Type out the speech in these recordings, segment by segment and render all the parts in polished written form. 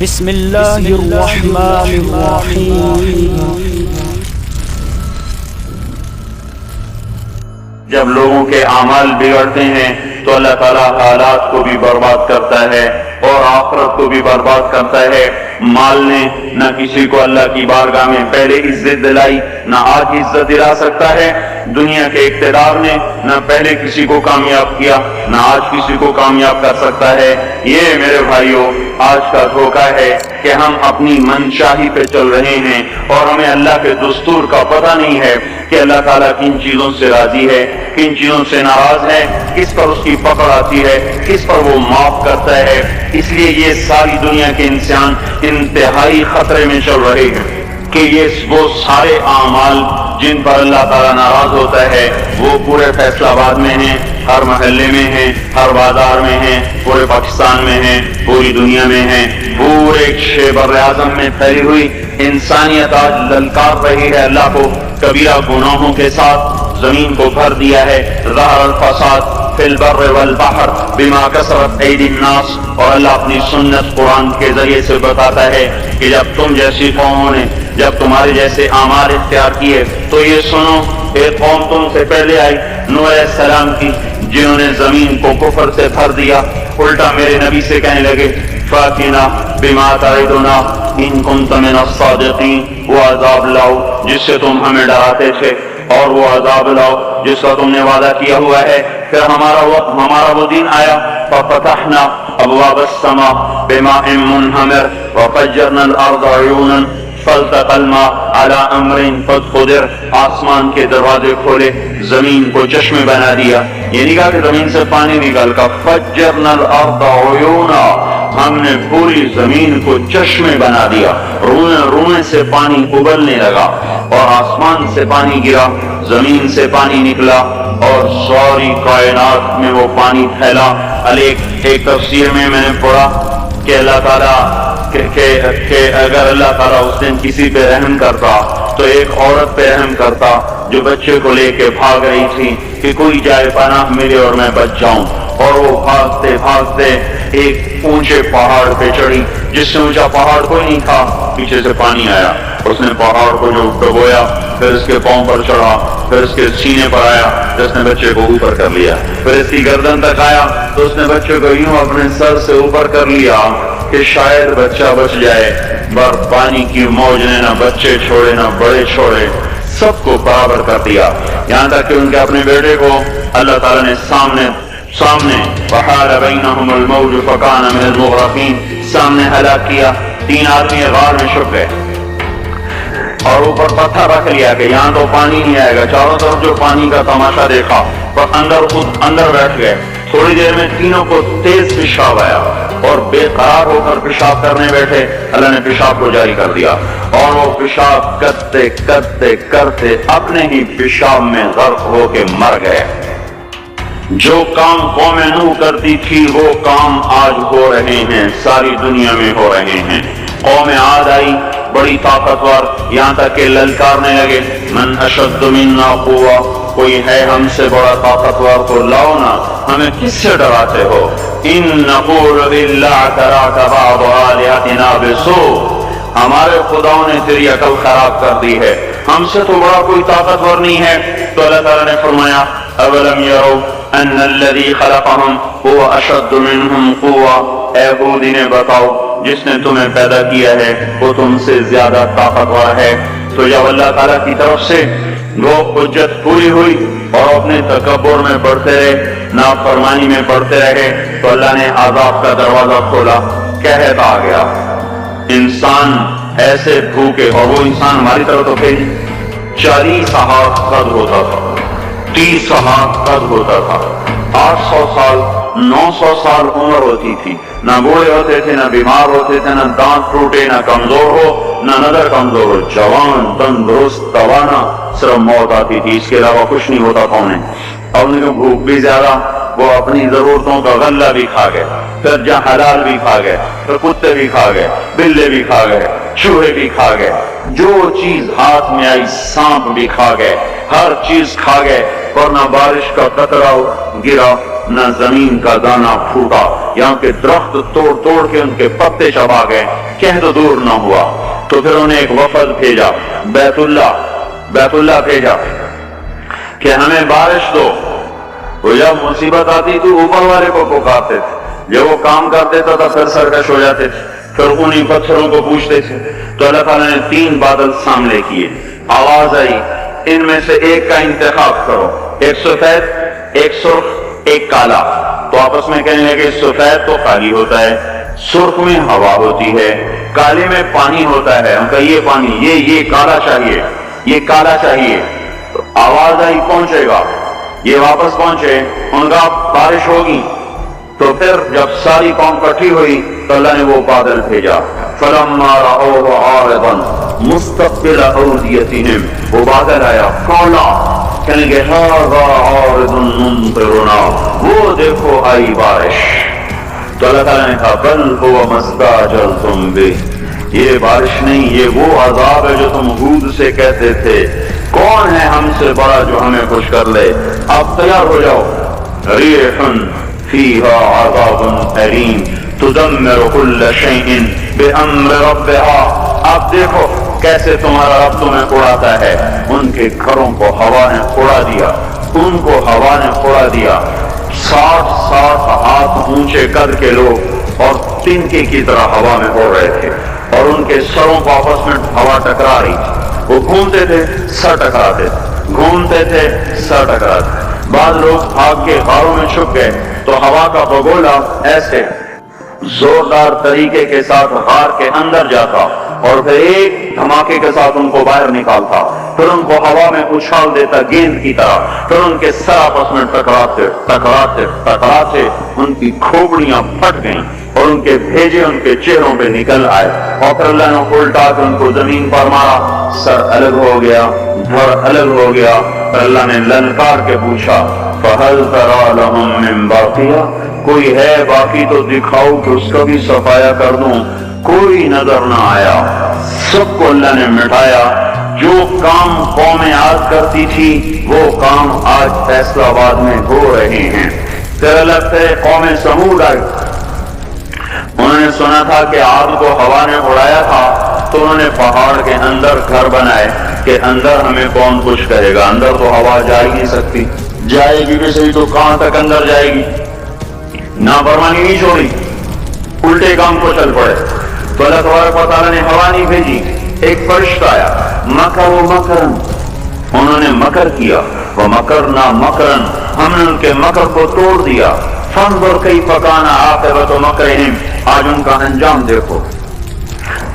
بسم اللہ الرحمن الرحیم۔ جب لوگوں کے اعمال بگڑتے ہیں تو اللہ تعالیٰ حالات کو بھی برباد کرتا ہے اور آخرت کو بھی برباد کرتا ہے۔ مال نے نہ کسی کو اللہ کی بارگاہ میں پہلے عزت دلائی، نہ آج عزت دلا سکتا ہے۔ دنیا کے اقتدار نے نہ پہلے کسی کو کامیاب کیا، نہ آج کسی کو کامیاب کر سکتا ہے۔ یہ میرے بھائیوں آج کا دھوکہ ہے کہ ہم اپنی منشاہی پہ چل رہے ہیں اور ہمیں اللہ کے دستور کا پتہ نہیں ہے کہ اللہ تعالیٰ کن چیزوں سے راضی ہے، کن چیزوں سے ناراض ہے، کس پر اس کی پکڑ آتی ہے، کس پر وہ معاف کرتا ہے۔ اس لیے یہ ساری دنیا کے انسان انتہائی خطرے میں چل رہے ہیں کہ یہ وہ سارے اعمال جن پر اللہ تعالیٰ ناراض ہوتا ہے وہ پورے فیصل آباد میں ہیں، ہر محلے میں ہیں، ہر بازار میں ہیں، پورے پاکستان میں ہیں، پوری دنیا میں ہیں، پورے شبر اعظم میں پھیلی ہوئی انسانیت آج للکار رہی ہے اللہ کو۔ کبیرہ گناہوں کے ساتھ زمین کو بھر دیا ہے۔ ظہر الفساد فی البر والبحر بما کسبت ایدی الناس، اور اللہ اپنی سنت قرآن کے ذریعے سے بتاتا ہے کہ جب تم جیسی قوموں نے جب تمہارے جیسے اعمال اختیار کیے تو یہ سنو، ایک قوم تم سے پہلے آئی نوح علیہ السلام کی، جنہوں نے زمین کو کفر سے بھر دیا، الٹا میرے نبی سے کہنے لگے فاتنا بما تعدنا ان کنت من الصادقین، وہ عذاب لاؤ جس سے تم ہمیں ڈراتے تھے، اور وہ عذاب لاؤ جس کا تم نے وعدہ کیا ہوا ہے۔ پھر ہمارا وہ دن آیا ففتحنا ابواب السماء بماء منہمر وفجرنا الارض عیونا فالتقى الماء على امر قد قدر، آسمان کے دروازے کھولے، زمین کو چشمے بنا دیا۔ یہ نہیں کہا کہ زمین سے پانی نکال کا، فجرنا الارض عیونا، ہم نے پوری زمین کو چشمے بنا دیا، رونے سے پانی ابلنے لگا، اور آسمان سے پانی گرا، زمین سے پانی نکلا، اور ساری کائنات میں وہ پانی پھیلا۔ ایک تفسیر میں نے پڑھا کہ اللہ تعالیٰ کہ اگر اللہ تعالیٰ اس دن کسی پہ رحم کرتا تو ایک عورت پہ رحم کرتا جو بچے کو لے کے بھاگ رہی تھی کہ کوئی جائے پناہ ملے اور میں بچ جاؤں، اور وہ بھاگتے بھاگتے ایک اونچے پہاڑ پہ چڑھی، جس سے اونچا پہاڑ کوئی نہیں تھا، پیچھے سے پانی آیا، اس نے پہاڑ کو جو ڈبویا، پھر اس کے پاؤں پر چڑھا، پھر اس کے سینے پر آیا، جس نے بچے کو اوپر کر لیا، پھر اس کی گردن تک آیا تو اس نے بچے کو یوں اپنے سر سے اوپر کر لیا کہ شاید بچہ بچ جائے، پر پانی کی موج نے نہ بچے چھوڑے نہ بڑے چھوڑے، سب کو برابر کر دیا، یہاں تک کہ ان کے اپنے بیٹے کو اللہ تعالیٰ نے سامنے وحال بینہم الموج فکان من المغرقین، سامنے ہلاک کیا۔ 3 آدمی غار میں چھپ گئے اور اوپر پتھر رکھ لیا کہ یہاں تو پانی نہیں آئے گا، چاروں طرف جو پانی کا تماشا دیکھا، پر اندر بیٹھ گئے۔ تھوڑی دیر میں تینوں کو تیز پیشاب آیا اور بے قرار ہو کر پیشاب کرنے بیٹھے، اللہ نے پیشاب کو جاری کر دیا، اور وہ پیشاب کرتے کرتے کرتے اپنے ہی پیشاب میں غرق ہو کے مر گئے۔ جو کام قوم نوح کرتی تھی وہ کام آج ہو رہے ہیں، ساری دنیا میں ہو رہے ہیں۔ قوم عاد آئی بڑی طاقتور، یہاں تک کہ للکارنے لگے من اشد منا قوہ، کوئی ہے ہم سے بڑا طاقتور تو لاؤ نا، ہمیں کس سے ڈراتے ہو؟ ان نقول باللہ تراک بعض آلہتنا بسوء، ہمارے خداؤں نے تیری عقل خراب کر دی ہے، ہم سے تو بڑا کوئی طاقتور نہیں ہے۔ تو اللہ تعالیٰ نے فرمایا اولم یروا ان الذی خلقہم هو اشد منہم قوہ، اے ہودی نے بتاؤ جس نے تمہیں پیدا کیا ہے وہ تم سے زیادہ طاقتور ہے۔ تو جب اللہ تعالیٰ کی طرف سے وہ حجت پوری ہوئی اور اپنے تکبر میں بڑھتے رہے، نافرمانی میں بڑھتے رہے، تو اللہ نے عذاب کا دروازہ کھولا، قحط آ گیا، انسان ایسے بھوکے، اور وہ انسان ہماری طرف تو پھر 40 ہاتھ قد ہوتا تھا، 30 ہاتھ قد ہوتا تھا، 800 سال 900 سال عمر ہوتی تھی، نہ بوڑھے ہوتے تھے، نہ بیمار ہوتے تھے، نہ دانت ٹوٹے، نہ کمزور ہو، نہ نظر کمزور ہو، جوان تندرست توانا، صرف موت آتی تھی، اس کے علاوہ کچھ نہیں ہوتا تھا انہیں۔ اور ان کو بھوک بھی زیادہ، وہ اپنی ضرورتوں کا غلہ بھی کھا گئے، پھر جہاں حلال بھی کھا گئے، پھر کتے بھی کھا گئے، بلے بھی کھا گئے، چوہے بھی کھا گئے، جو چیز ہاتھ میں آئی سانپ بھی کھا گئے، ہر چیز کھا گئے، اور نہ بارش کا قطرہ گرا، نہ زمین کا دانہ پھوٹا، یہاں کے درخت توڑ توڑ کے ان کے پتے چبا گئے، کہہ تو دور نہ ہوا. تو پھر انہیں ایک وفد بھیجا, بیت اللہ بھیجا کہ ہمیں بارش دو. وہ جب مصیبت آتی تو اوپر والے کو پکارتے تھے, جب وہ کام کر دیتا تھا پھر سرکش ہو جاتے تھے, پھر انہیں پتھروں کو پوچھتے تھے. تو اللہ تعالیٰ نے 3 بادل سامنے کیے, آواز آئی ان میں سے ایک کا انتخاب کرو, ایک سفید, ایک سرخ, ایک کالا. تو آپس میں کہنے لگے سفید تو خالی ہوتا ہے, سرخ میں ہوا ہوتی ہے, کالے میں پانی ہوتا ہے. ان کا یہ پانی, یہ کالا چاہیے, یہ کالا چاہیے. تو آواز آئی پہنچے گا, یہ واپس پہنچے, ان کا بارش ہوگی. تو پھر جب ساری قوم کٹھی ہوئی تو اللہ نے وہ بادل بھیجا. فلما رأوه عارضا مستقبل اوديتهم, وہ بادل آیا کالا, کہنے لگے هذا عارض ممطرنا, وہ دیکھو آئی بارش. تو اللہ تعالیٰ نے کہا بل هو ما استعجلتم به, یہ بارش نہیں, یہ وہ عذاب ہے جو تم ہود سے کہتے تھے. کون ہے ہم سے بڑا جو ہمیں خوش کر لے؟ اب تیار ہو جاؤ. ریح فیہا عذاب علیم تدمر کل شیء بامر ربها. اب دیکھو کیسے تمہارا رب تمہیں اڑاتا ہے. ان کے گھروں کو ہوا نے اڑا دیا, ان کو ہوا نے اڑا دیا. 60 ہاتھ اونچے قد کے لوگ اور تنکے کی طرح ہوا میں اڑ رہے تھے, اور ان کے سروں کو آپس میں ہوا ٹکرا رہی تھی. وہ گھومتے تھے سر ٹکراتے تھے, گھومتے تھے سر ٹکراتے. بعض لوگ بھاگ کے غاروں میں چھپ گئے تو ہوا کا بگولا ایسے زوردار طریقے کے ساتھ غار کے اندر جاتا اور پھر ایک دھماکے کے ساتھ ان کو باہر نکالتا, پھر ان کو ہوا میں اچھال دیتا گیند کی طرح. پھر ان کے سر آپس میں ٹکراتے ان کی کھوپڑیاں پھٹ گئیں اور ان کے بھیجے ان کے چہروں پہ نکل آئے. اور پھر اللہ نے الٹا کے ان کو زمین پر مارا, سر الگ ہو گیا, دھڑ الگ ہو گیا. پھر اللہ نے للکار کے پوچھا فَهَلْ تَرَى لَهُم مِّن بَاقِيَةٍ, کوئی ہے باقی تو دکھاؤ کہ اس کا بھی صفایا کر دوں. کوئی نظر نہ آیا, سب کو اللہ نے مٹایا. جو کام قومیں آج کرتی تھی وہ کام آج فیصلہ آباد میں ہو رہے ہیں. پھر الگ سے قوم سمود آئی, انہوں نے سنا تھا کہ عاد کو ہوا نے اڑایا تھا, تو انہوں نے پہاڑ کے اندر گھر بنائے کہ اندر ہمیں کون کچھ کہے گا. اندر تو ہوا جا ہی نہیں سکتی, جائے گی بھی صحیح تو کہاں تک اندر جائے گی. نافرمانی نہیں چھوڑی, الٹے کام کو چل پڑے. تو اللہ تبارک و تعالیٰ نے ہوا نہیں بھیجی, ایک فرشتہ آیا. مکروا مکرن, انہوں نے مکر کیا. ومکرنا مکرن, ہم نے ان کے مکر کو توڑ دیا. فانظر کیف کان عاقبۃ مکرہم, آج ان کا انجام دیکھو.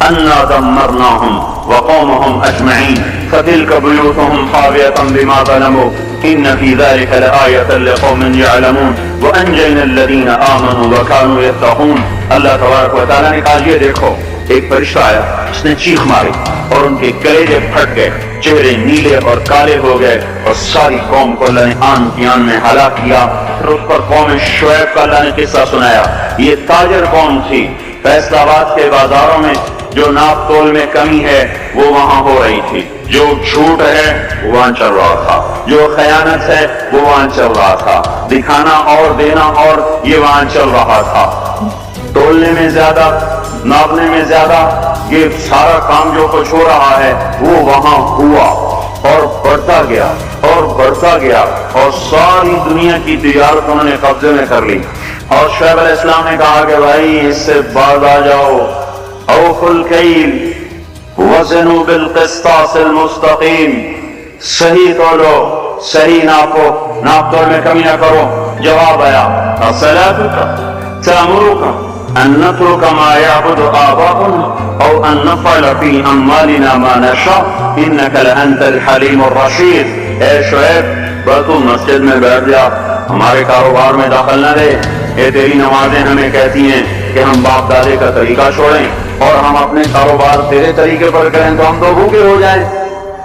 انا دمرناہم وقومہم اجمعین فتلک بیوتہم خاویۃ بما ظلموا ان فی ذلک لآیۃ لقوم یعلمون وانجینا الذین آمنوا وکانوا یتقون. اللہ تبارک و تعالیٰ نے کہا یہ دیکھو, ایک فرشتہ آیا, اس نے چیخ ماری اور ان کے کلیجے پھٹ گئے, چہرے نیلے اور کالے ہو گئے, اور ساری قوم کو اللہ نے آن کی آن میں ہلاک کیا. پھر اس پر قوم شعیب کا اللہ نے قصہ سنایا. یہ تاجر قوم تھی, فیصل آباد کے بازاروں میں جو ناپ تول میں کمی ہے وہ وہاں ہو رہی تھی, جو جھوٹ ہے وہ وہاں چل رہا تھا, جو خیانت ہے وہ وہاں چل رہا تھا, دکھانا اور دینا اور یہ وہاں چل رہا تھا. تولنے میں زیادہ, ناپنے میں زیادہ, یہ سارا کام جو کچھ ہو رہا ہے وہ وہاں ہوا اور بڑھتا گیا اور بڑھتا گیا, اور ساری دنیا کی تجارت انہوں نے قبضے میں کر لی. اور شعیب علیہ السلام نے کہا کہ بھائی اس سے باز آ جاؤ, اوفوا الکیل وزنوا بالقسطاس المستقیم, صحیح تولو, صحیح ناپو, ناپ تول میں کمی نہ کرو. جواب آیا اصلاتک تأمرک ان نترک ما یعبد آباؤنا او ان نفعل فی اموالنا ما نشاء انک لانت الحلیم الرشید. اے شعیب بس تو مسجد میں بیٹھ جا, ہمارے کاروبار میں دخل نہ دے. یہ تیری نمازیں ہمیں کہتی ہیں کہ ہم باپ دادے کا طریقہ چھوڑیں اور ہم اپنے کاروبار تیرے طریقے پر کریں تو ہم تو بھوکے ہو جائیں.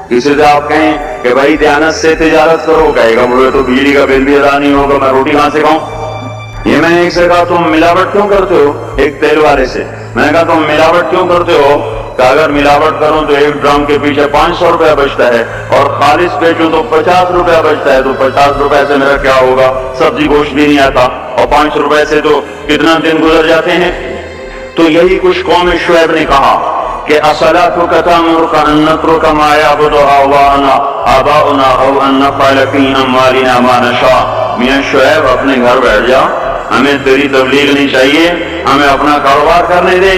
اسی سے آپ کہیں کہ بھائی دیانت سے تجارت کرو, کہے گا مجھے تو بجلی کا بل بھی ادا نہیں ہوگا, میں روٹی کہاں سے کھاؤں. یہ میں نے ایک سے کہا تم ملاوٹ کیوں کرتے ہو, ایک تیل والے سے میں نے کہا تم ملاوٹ کیوں کرتے ہو, کہ اگر ملاوٹ کروں تو ایک ڈرم کے پیچھے 500 روپیہ بچتا ہے, اور خالص بیچوں تو 50 روپیہ بچتا ہے, تو 50 روپے سے میرا کیا ہوگا, سبزی گوشت بھی نہیں آتا, اور 5 روپے سے تو کتنا دن گزر جاتے ہیں. تو یہی کچھ قوم شعیب نے کہا کہ اصلاتک تأمرک ان نترک ما یعبد آباؤنا او ان نفعل فی اموالنا ما نشاء۔ میاں شعیب اپنے گھر بیٹھ جا، ہمیں تیری تبلیغ نہیں چاہیے، ہمیں اپنا کاروبار کرنے دے۔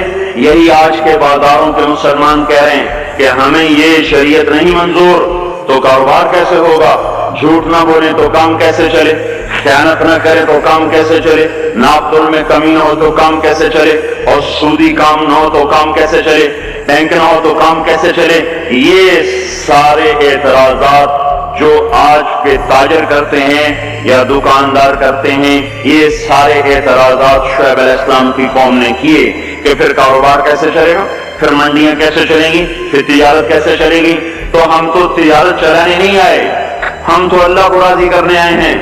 یہی آج کے بازاروں کے مسلمان کہہ رہے ہیں کہ ہمیں یہ شریعت نہیں منظور، تو کاروبار کیسے ہوگا؟ جھوٹ نہ بولے تو کام کیسے چلے؟ خیانت نہ کرے تو کام کیسے چلے؟ ناپ تول میں کمی نہ ہو تو کام کیسے چلے؟ اور سودی کام نہ ہو تو کام کیسے چلے؟ بینک نہ ہو تو کام کیسے چلے؟ یہ سارے اعتراضات جو آج کے تاجر کرتے ہیں یا دکاندار کرتے ہیں، یہ سارے اعتراضات شعیب علیہ السلام کی قوم نے کیے کہ پھر کاروبار کیسے چلے گا، پھر منڈیاں کیسے چلیں گی، پھر تجارت کیسے چلے گی؟ تو ہم تو تجارت چلانے نہیں آئے، ہم تو اللہ کو راضی کرنے آئے ہیں۔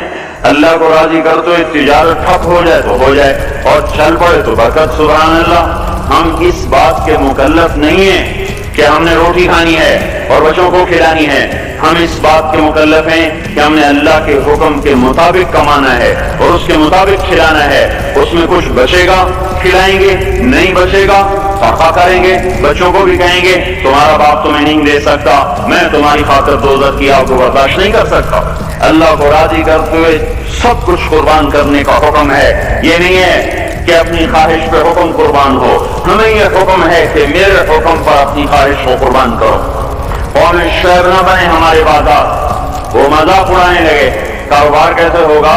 اللہ کو راضی کر تو تجارت ٹھپ ہو جائے تو ہو جائے، اور چل پڑے تو برکت، سبحان اللہ۔ ہم اس بات کے مکلف نہیں ہیں کہ ہم نے روٹی کھانی ہے اور بچوں کو کھلانی ہے، ہم اس بات کے مکلف ہیں کہ ہم نے اللہ کے حکم کے مطابق کمانا ہے اور اس کے مطابق کھلانا ہے۔ اس میں کچھ بچے گا کھلائیں گے، نہیں بچے گا صدقہ کریں گے، بچوں کو بھی کہیں گے تمہارا باپ تمہیں نہیں دے سکتا، میں تمہاری خاطر دوزخ کی آگ کو برداشت نہیں کر سکتا۔ اللہ کو راضی کرتے ہوئے سب کچھ قربان کرنے کا حکم ہے، یہ نہیں ہے کہ اپنی خواہش پہ حکم قربان ہو، ہمیں یہ حکم ہے کہ میرے حکم پر اپنی خواہش کو قربان کرو۔ اور شعیب نہ بنے ہمارے بازار، وہ مذاق اڑانے لگے، کاروبار کیسے ہوگا،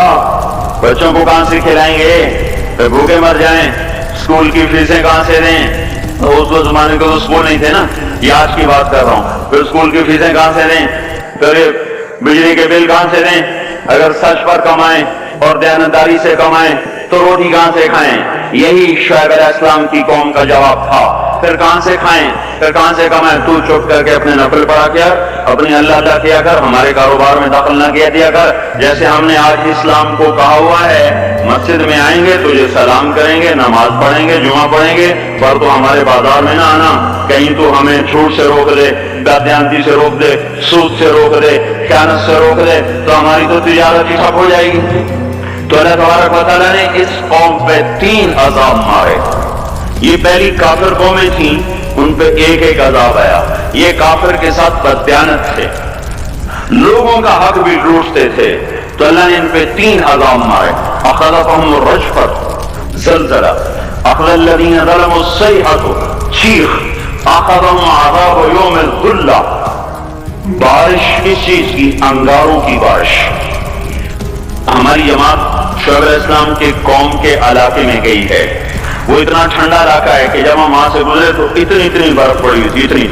بچوں کو کہاں سے کھلائیں گے، پھر بھوکے مر جائیں، اسکول کی فیسیں کہاں سے دیں؟ اس زمانے کے تو اسکول نہیں تھے نا، یہ آج کی بات کر رہا ہوں، پھر اسکول کی فیسیں کہاں سے دیں، پھر بجلی کے بل کہاں سے دیں؟ اگر سچ پر کمائیں اور دیانتداری سے کمائیں تو روٹی کہاں سے کھائیں؟ یہی شعیب علیہ السلام کی قوم کا جواب تھا۔ پھر کہاں سے کھائیں، پھر کہاں سے کمائیں؟ تو چپ کر کے اپنے نفل پڑھا کیا، اپنی اللہ کیا کر، ہمارے کاروبار میں دخل نہ کیا دیا کر۔ جیسے ہم نے آج اسلام کو کہا ہوا ہے، مسجد میں آئیں گے تجھے سلام کریں گے، نماز پڑھیں گے، جمعہ پڑھیں گے، پر تو ہمارے بازار میں نہ آنا، کہیں تو ہمیں جھوٹ سے روک دے، بددیانتی سے روک دے، سود سے روک دے، خیانت سے روک دے، تو ہماری تو تجارت ہی ٹھپ ہو جائے گی۔ تو اللہ تبارک و تعالیٰ نے اس قوم پہ 3 عذاب مارے۔ یہ پہلی کافر قومیں تھیں، ان پہ ایک ایک عذاب آیا۔ یہ کافر کے ساتھ بددیانت تھے، لوگوں کا حق بھی لوٹتے تھے، تو اللہ نے ان پہ 3 عذاب مارے۔ اخذتهم الرجفة زلزلہ، اخذ الذین ظلموا الصیحة چیخ، اخذهم عذاب یوم الظلہ بارش، کس چیز کی؟ انگاروں کی بارش۔ ہماری جماعت شعیب علیہ السلام کے قوم کے علاقے میں گئی ہے، وہ اتنا ٹھنڈا علاقہ ہے کہ جب ہم وہاں سے گزرے تو اتنی برف پڑی ہوئی تھی، اتنی،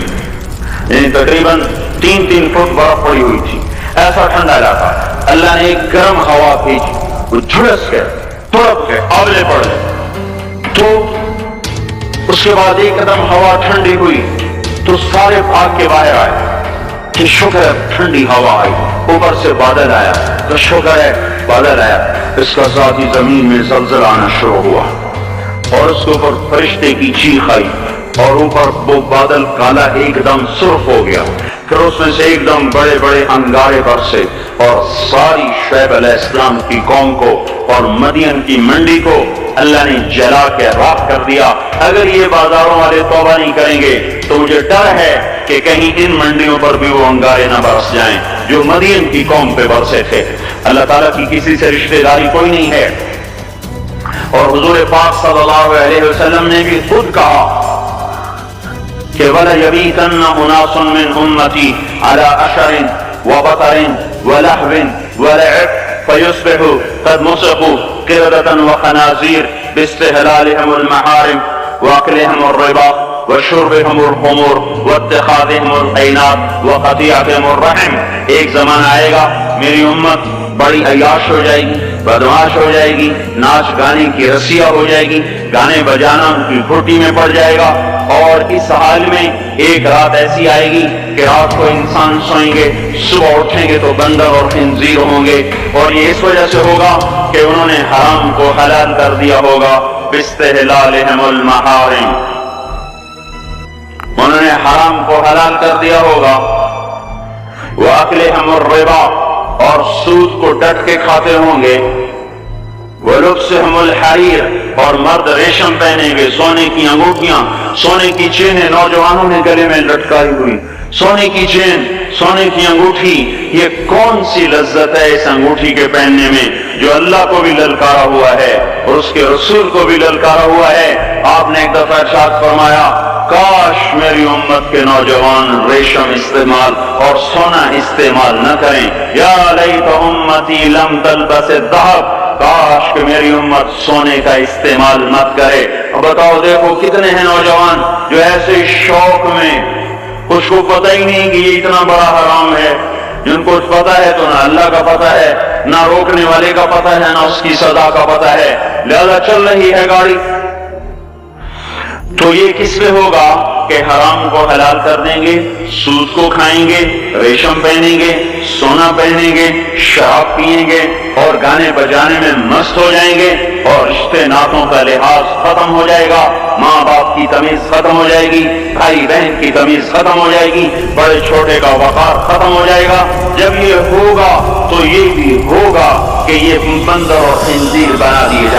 یعنی تقریباً 3 فٹ برف پڑی ہوئی تھی، ایسا ٹھنڈا علاقہ۔ اللہ نے ایک گرم ہوا بھیجی، وہ جھلس گئے، تڑپ گئے، آولے پڑ گئے، تو اس کے بعد ایک قدم ہوا ٹھنڈی ہوئی تو سارے بھاگ کے باہر آئے کہ شکر ہے ٹھنڈی ہوا آئی، اوپر سے بادل آیا تو شکر ہے بادل آیا۔ اس کا ساتھ ہی زمین میں زلزلہ آنا شروع ہوا اور اس کے اوپر فرشتے کی چیخ آئی اور اوپر وہ بادل کالا ایک دم سرخ ہو گیا، پھر اس میں سے ایک دم بڑے بڑے انگارے برسے اور ساری شعیب علیہ السلام کی قوم کو اور مدین کی منڈی کو اللہ نے جلا کے راکھ کر دیا۔ اگر یہ بازاروں والے توبہ نہیں کریں گے تو مجھے ڈر ہے کہ کہیں ان منڈیوں پر بھی وہ انگارے نہ برس جائیں جو مدین کی قوم پہ برسے تھے۔ اللہ تعالیٰ کی کسی سے رشتہ داری کوئی نہیں ہے، اور حضور پاک صلی اللہ علیہ وسلم نے بھی خود کہا کہ وَلَيَبِيتَنَّ أُنَاسٌ مِّنْ أُمَّتِي عَلَىٰ أَشَرٍ وَبَطَرٍ وَلَحْوٍ وَلَعِبٍ فَيُصْبِحُوا قَدْ مُسِخُوا قِرَدَةً وَخَنَازِيرَ بِاسْتِحْلَالِهِمُ الْمَحَارِمَ وَأَكْلِهِمُ الرِّبَا وَشُرْبِهِمُ الْخُمُورَ وَاتِّخَاذِهِمُ الْعِنَاقَ وَقَطِيعَتِهِمُ الرَّحِمَ۔ ایک زمانہ آئے گا میری امت بڑی عیاش ہو جائے گی، بدمعاش ہو جائے گی، ناچ گانے کی رسیہ ہو جائے گی، گانے بجانا ان کی گھٹی میں پڑ جائے گا، اور اس حال میں ایک رات ایسی آئے گی کہ رات کو انسان سوئیں گے، صبح اٹھیں گے تو بندر اور خنزیر ہوں گے، اور یہ اس وجہ سے ہوگا کہ انہوں نے حرام کو حلال کر دیا ہوگا، باستحلالہم المحارم، انہوں نے حرام کو حلال کر دیا ہوگا، وَأَكْلِهِمُ الرِّبَا، اور سود کو ڈٹ کے کھاتے ہوں گے، وَلُبْسِهِمُ الْحَرِيرَ، اور مرد ریشم پہنیں گے، سونے کی انگوٹھیاں، سونے کی چینیں نوجوانوں نے گلے میں لٹکائی ہوئی، سونے کی چین، سونے کی انگوٹھی، یہ کون سی لذت ہے اس انگوٹھی کے پہننے میں جو اللہ کو بھی للکارا ہوا ہے اور اس کے رسول کو بھی للکارا ہوا ہے۔ آپ نے ایک دفعہ ارشاد فرمایا، کاش میری امت کے نوجوان ریشم استعمال اور سونا استعمال نہ کریں، یا لیت امتی لم تلبس الذهب، کاش کہ میری امت سونے کا استعمال مت کرے۔ اب بتاؤ، دیکھو کتنے ہیں نوجوان جو ایسے شوق میں، اس کو پتہ ہی نہیں کہ یہ اتنا بڑا حرام ہے، جن کو پتہ ہے تو نہ اللہ کا پتہ ہے، نہ روکنے والے کا پتہ ہے، نہ اس کی سزا کا پتہ ہے، لہذا چل رہی ہے گاڑی۔ تو یہ کس پہ ہوگا کہ حرام کو حلال کر دیں گے، سود کو کھائیں گے، ریشم پہنیں گے، سونا پہنیں گے، شراب پیئیں گے اور گانے بجانے میں مست ہو جائیں گے، اور رشتے ناتوں کا لحاظ ختم ہو جائے گا، ماں باپ کی تمیز ختم ہو جائے گی، بھائی بہن کی تمیز ختم ہو جائے گی، بڑے چھوٹے کا وقار ختم ہو جائے گا۔ جب یہ ہوگا تو یہ بھی ہوگا کہ یہ بندر اور خنزیر بنا دیے جائیں۔